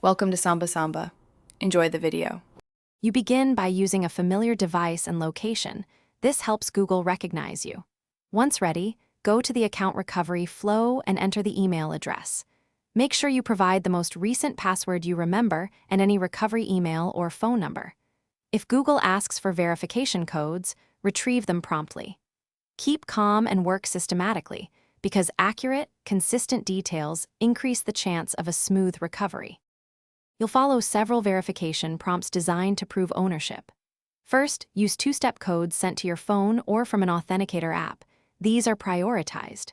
Welcome to Samba Samba. Enjoy the video. You begin by using a familiar device and location. This helps Google recognize you. Once ready, go to the account recovery flow and enter the email address. Make sure you provide the most recent password you remember and any recovery email or phone number. If Google asks for verification codes, retrieve them promptly. Keep calm and work systematically, because accurate, consistent details increase the chance of a smooth recovery. You'll follow several verification prompts designed to prove ownership. First, use two-step codes sent to your phone or from an authenticator app. These are prioritized.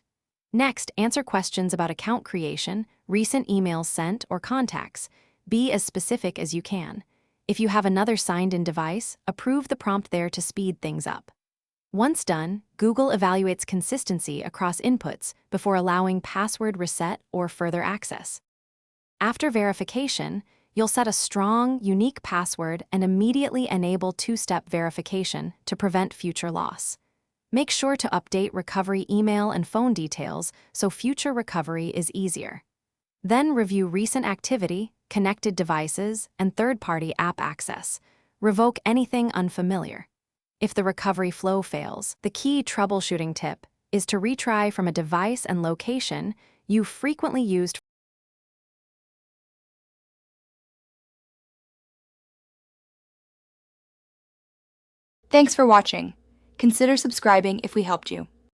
Next, answer questions about account creation, recent emails sent, or contacts. Be as specific as you can. If you have another signed-in device, approve the prompt there to speed things up. Once done, Google evaluates consistency across inputs before allowing password reset or further access. After verification, you'll set a strong, unique password and immediately enable two-step verification to prevent future loss. Make sure to update recovery email and phone details so future recovery is easier. Then review recent activity, connected devices, and third-party app access. Revoke anything unfamiliar. If the recovery flow fails, the key troubleshooting tip is to retry from a device and location you frequently used. Thanks for watching. Consider subscribing if we helped you.